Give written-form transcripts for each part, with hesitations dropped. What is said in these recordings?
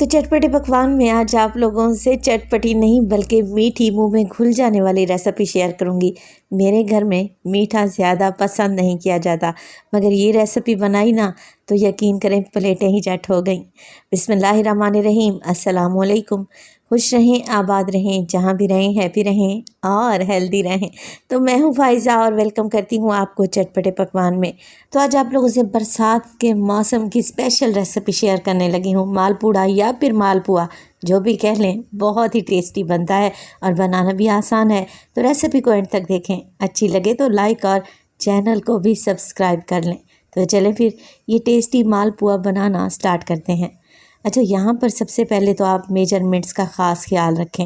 तो चटपटे पकवान में आज आप लोगों से चटपटी नहीं बल्कि मीठी मुंह में घुल जाने वाली रेसिपी शेयर करूंगी। मेरे घर में मीठा ज़्यादा पसंद नहीं किया जाता, मगर ये रेसिपी बनाई ना तो यकीन करें प्लेटें ही चट हो गईं। बिस्मिल्लाहिर्रहमानिर्रहीम, अस्सलाम वालेकुम। खुश रहें, आबाद रहें, जहाँ भी रहें हैप्पी रहें और हेल्दी रहें। तो मैं हूँ फ़ाइज़ा और वेलकम करती हूँ आपको चटपटे पकवान में। तो आज आप लोगों से बरसात के मौसम की स्पेशल रेसिपी शेयर करने लगी हूँ। मालपूड़ा या फिर मालपुआ जो भी कह लें, बहुत ही टेस्टी बनता है और बनाना भी आसान है। तो रेसिपी को एंड तक देखें, अच्छी लगे तो लाइक और चैनल को भी सब्सक्राइब कर लें। तो चलें फिर ये टेस्टी मालपुआ बनाना स्टार्ट करते हैं। अच्छा, यहाँ पर सबसे पहले तो आप मेजरमेंट्स का ख़ास ख्याल रखें।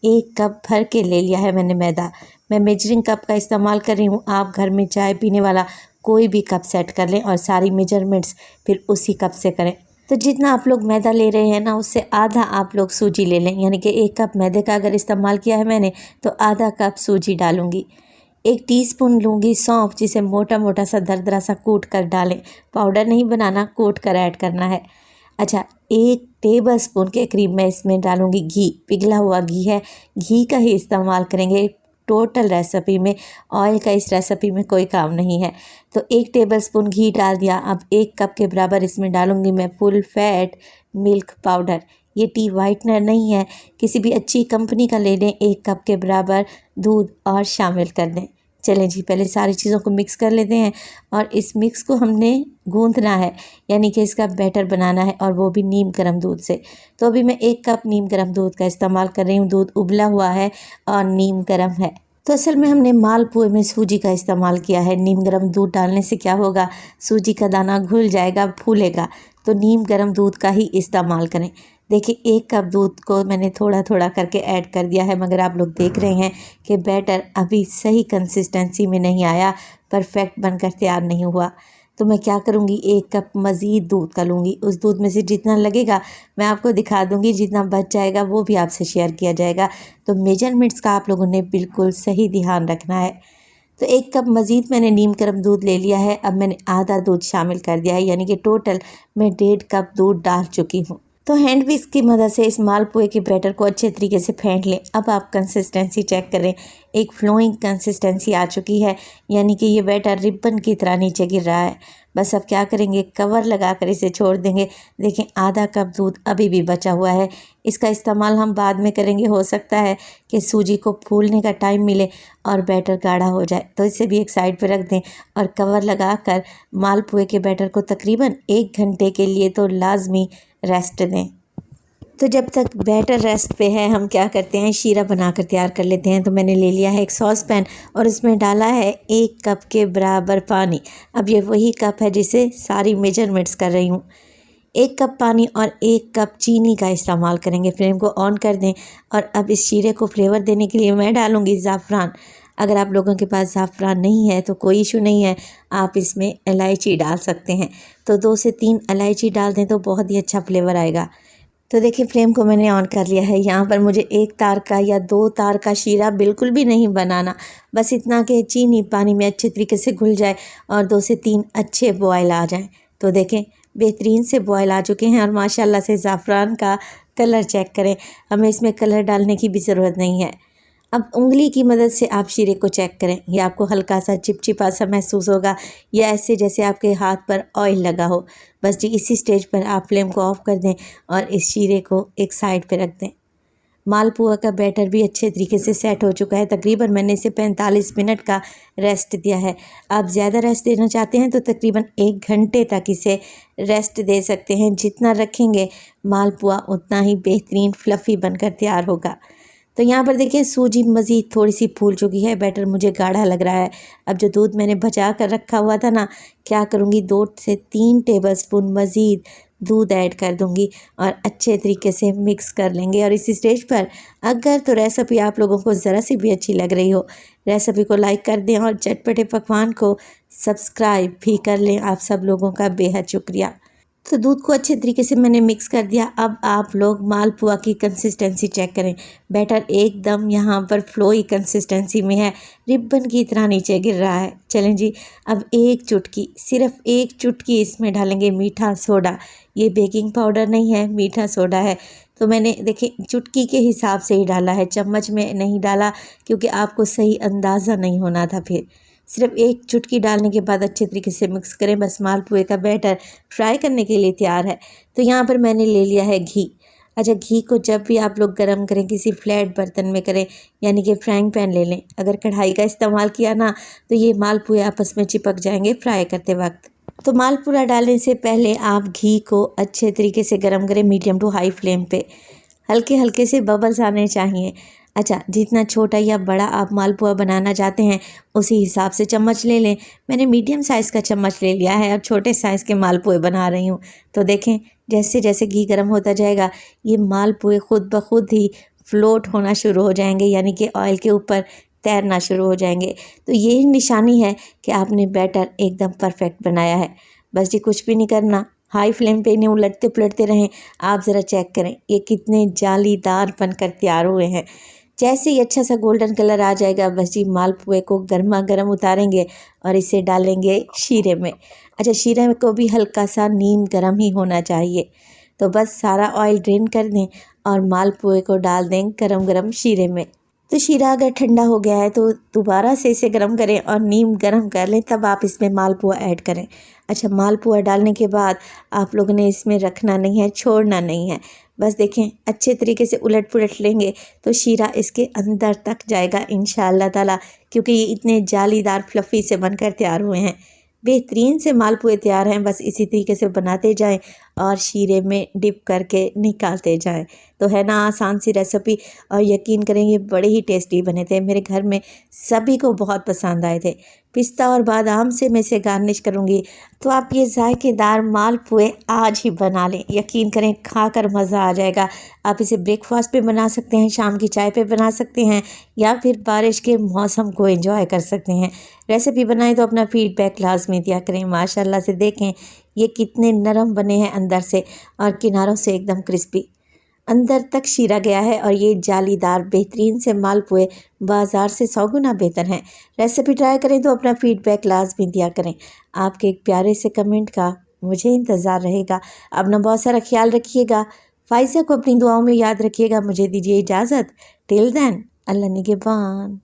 1 कप भर के ले लिया है मैंने मैदा। मैं मेजरिंग कप का इस्तेमाल कर रही हूँ। आप घर में चाय पीने वाला कोई भी कप सेट कर लें और सारी मेजरमेंट्स फिर उसी कप से करें। तो जितना आप लोग मैदा ले रहे हैं ना, उससे आधा आप लोग सूजी ले लें। यानी कि 1 कप मैदे का अगर इस्तेमाल किया है मैंने तो आधा कप सूजी डालूँगी। 1 टीस्पून लूँगी सौंफ, जिसे मोटा मोटा सा दरदरा सा कूट कर डालें। पाउडर नहीं बनाना, कूट कर ऐड करना है। अच्छा, 1 टेबलस्पून के करीब मैं इसमें डालूँगी घी। पिघला हुआ घी है, घी का ही इस्तेमाल करेंगे टोटल रेसिपी में। ऑयल का इस रेसिपी में कोई काम नहीं है। तो 1 टेबलस्पून घी डाल दिया। अब 1 कप के बराबर इसमें डालूँगी मैं फुल फैट मिल्क पाउडर। ये टी वाइटनर नहीं है, किसी भी अच्छी कंपनी का ले लें। 1 कप के बराबर दूध और शामिल कर दें। चलें जी, पहले सारी चीज़ों को मिक्स कर लेते हैं और इस मिक्स को हमने गूंथना है, यानी कि इसका बैटर बनाना है, और वो भी नीम गर्म दूध से। तो अभी मैं 1 कप नीम गर्म दूध का इस्तेमाल कर रही हूँ। दूध उबला हुआ है और नीम गर्म है। तो असल में हमने मालपुए में सूजी का इस्तेमाल किया है। नीम गर्म दूध डालने से क्या होगा, सूजी का दाना घुल जाएगा, फूलेगा। तो नीम गर्म दूध का ही इस्तेमाल करें। देखिए, 1 कप दूध को मैंने थोड़ा थोड़ा करके ऐड कर दिया है, मगर आप लोग देख रहे हैं कि बैटर अभी सही कंसिस्टेंसी में नहीं आया, परफेक्ट बनकर तैयार नहीं हुआ। तो मैं क्या करूँगी, 1 कप मज़ीद दूध का लूँगी। उस दूध में से जितना लगेगा मैं आपको दिखा दूँगी, जितना बच जाएगा वो भी आपसे शेयर किया जाएगा। तो मेजरमेंट्स का आप लोगों ने बिल्कुल सही ध्यान रखना है। तो 1 कप मज़ीद मैंने नीम गर्म दूध ले लिया है। अब मैंने आधा दूध शामिल कर दिया है, यानी कि टोटल मैं 1.5 कप दूध डाल चुकी हूँ। तो हैंड विस्क की मदद से इस मालपुए के बैटर को अच्छे तरीके से फेंट लें। अब आप कंसिस्टेंसी चेक करें, एक फ्लोइंग कंसिस्टेंसी आ चुकी है, यानी कि ये बैटर रिबन की तरह नीचे गिर रहा है। बस अब क्या करेंगे, कवर लगाकर इसे छोड़ देंगे। देखें, आधा कप दूध अभी भी बचा हुआ है। इसका इस्तेमाल हम बाद में करेंगे। हो सकता है कि सूजी को फूलने का टाइम मिले और बैटर गाढ़ा हो जाए, तो इसे भी एक साइड पर रख दें और कवर लगाकर मालपुए के बैटर को तकरीबन 1 घंटे के लिए तो लाजमी रेस्ट दें। तो जब तक बैटर रेस्ट पे है, हम क्या करते हैं, शीरा बनाकर तैयार कर लेते हैं। तो मैंने ले लिया है एक सॉस पैन और इसमें डाला है 1 कप के बराबर पानी। अब ये वही कप है जिसे सारी मेजरमेंट्स कर रही हूँ। 1 कप पानी और 1 कप चीनी का इस्तेमाल करेंगे। फ्लेम को ऑन कर दें और अब इस शीरे को फ्लेवर देने के लिए मैं डालूँगी ज़ाफ़रान। अगर आप लोगों के पास ज़ाफ़रान नहीं है तो कोई इशू नहीं है, आप इसमें इलायची डाल सकते हैं। तो 2 से 3 इलायची डाल दें तो बहुत ही अच्छा फ्लेवर आएगा। तो देखिए, फ्लेम को मैंने ऑन कर लिया है। यहाँ पर मुझे 1 तार का या 2 तार का शीरा बिल्कुल भी नहीं बनाना, बस इतना कि चीनी पानी में अच्छे तरीके से घुल जाए और 2 से 3 अच्छे बॉयल आ जाएं। तो देखें, बेहतरीन से बॉयल आ चुके हैं और माशाल्लाह से ज़ाफ़रान का कलर चेक करें। हमें इसमें कलर डालने की भी ज़रूरत नहीं है। अब उंगली की मदद से आप शीरे को चेक करें। ये आपको हल्का सा चिपचिपा सा महसूस होगा, या ऐसे जैसे आपके हाथ पर ऑयल लगा हो। बस जी, इसी स्टेज पर आप फ्लेम को ऑफ कर दें और इस शीरे को एक साइड पे रख दें। मालपुआ का बैटर भी अच्छे तरीके से सेट हो चुका है। तकरीबन मैंने इसे 45 मिनट का रेस्ट दिया है। आप ज़्यादा रेस्ट देना चाहते हैं तो तकरीबन 1 घंटे तक इसे रेस्ट दे सकते हैं। जितना रखेंगे मालपुआ उतना ही बेहतरीन फ्लफ़ी बनकर तैयार होगा। तो यहाँ पर देखिए, सूजी मज़ीद थोड़ी सी फूल चुकी है, बैटर मुझे गाढ़ा लग रहा है। अब जो दूध मैंने बचा कर रखा हुआ था ना, क्या करूँगी, 2 से 3 टेबलस्पून मज़ीद दूध ऐड कर दूँगी और अच्छे तरीके से मिक्स कर लेंगे। और इसी स्टेज पर अगर तो रेसिपी आप लोगों को ज़रा सी भी अच्छी लग रही हो, रेसिपी को लाइक कर दें और चटपटे पकवान को सब्सक्राइब भी कर लें। आप सब लोगों का बेहद शुक्रिया। तो दूध को अच्छे तरीके से मैंने मिक्स कर दिया। अब आप लोग मालपुआ की कंसिस्टेंसी चेक करें। बैटर एकदम यहाँ पर फ्लोई कंसिस्टेंसी में है, रिबन की तरह नीचे गिर रहा है। चलें जी, अब एक चुटकी, सिर्फ एक चुटकी इसमें डालेंगे मीठा सोडा। ये बेकिंग पाउडर नहीं है, मीठा सोडा है। तो मैंने देखिए चुटकी के हिसाब से ही डाला है, चम्मच में नहीं डाला क्योंकि आपको सही अंदाज़ा नहीं होना था। फिर सिर्फ एक चुटकी डालने के बाद अच्छे तरीके से मिक्स करें। बस मालपुए का बैटर फ्राई करने के लिए तैयार है। तो यहाँ पर मैंने ले लिया है घी। अच्छा, घी को जब भी आप लोग गरम करें किसी फ्लैट बर्तन में करें, यानी कि फ्राइंग पैन ले लें। अगर कढ़ाई का इस्तेमाल किया ना तो ये मालपुए आपस में चिपक जाएंगे फ्राई करते वक्त। तो मालपुआ डालने से पहले आप घी को अच्छे तरीके से गरम करें, मीडियम टू हाई फ्लेम पे। हल्के हल्के से बबल्स आने चाहिए। अच्छा, जितना छोटा या बड़ा आप मालपुआ बनाना चाहते हैं उसी हिसाब से चम्मच ले लें। मैंने मीडियम साइज़ का चम्मच ले लिया है और छोटे साइज़ के मालपुए बना रही हूँ। तो देखें जैसे जैसे घी गर्म होता जाएगा ये मालपुए खुद ब खुद ही फ्लोट होना शुरू हो जाएंगे, यानी कि ऑयल के ऊपर तैरना शुरू हो जाएंगे। तो यही निशानी है कि आपने बैटर एकदम परफेक्ट बनाया है। बस जी कुछ भी नहीं करना, हाई फ्लेम पे इन्हें उलटते पुलटते रहें। आप ज़रा चेक करें ये कितने जालीदार बनकर तैयार हुए हैं। जैसे ही अच्छा सा गोल्डन कलर आ जाएगा बस जी मालपुए को गर्मा गर्म उतारेंगे और इसे डालेंगे शीरे में। अच्छा, शीरे को भी हल्का सा नीम गर्म ही होना चाहिए। तो बस सारा ऑयल ड्रेन कर दें और मालपुए को डाल दें गरम गरम शीरे में। तो शीरा अगर ठंडा हो गया है तो दोबारा से इसे गर्म करें और नीम गर्म कर लें, तब आप इसमें मालपुआ ऐड करें। अच्छा, मालपुआ डालने के बाद आप लोगों ने इसमें रखना नहीं है, छोड़ना नहीं है। बस देखें अच्छे तरीके से उलट पुलट लेंगे तो शीरा इसके अंदर तक जाएगा इंशाअल्लाह ताला, क्योंकि ये इतने जालीदार फ्लफ़ी से बनकर तैयार हुए हैं। बेहतरीन से मालपुए तैयार हैं। बस इसी तरीके से बनाते जाएं और शीरे में डिप करके निकालते जाएं। तो है ना आसान सी रेसिपी, और यकीन करें ये बड़े ही टेस्टी बने थे। मेरे घर में सभी को बहुत पसंद आए थे। पिस्ता और बादाम से मैं इसे गार्निश करूँगी। तो आप ये जायकेदार मालपुए आज ही बना लें, यकीन करें खाकर मज़ा आ जाएगा। आप इसे ब्रेकफास्ट पे बना सकते हैं, शाम की चाय पे बना सकते हैं, या फिर बारिश के मौसम को एंजॉय कर सकते हैं। रेसिपी बनाएं तो अपना फीडबैक लाजमी दिया करें। माशाल्लाह से देखें ये कितने नरम बने हैं अंदर से और किनारों से एकदम क्रिस्पी, अंदर तक शीरा गया है। और ये जालीदार बेहतरीन से मालपुए बाज़ार से 100 गुना बेहतर हैं। रेसिपी ट्राई करें तो अपना फीडबैक लाजमी दिया करें। आपके एक प्यारे से कमेंट का मुझे इंतज़ार रहेगा। अपना बहुत सारा ख्याल रखिएगा। फ़ाइज़ा को अपनी दुआओं में याद रखिएगा। मुझे दीजिए इजाज़त। टिल देन, अल्लाह निगहबान।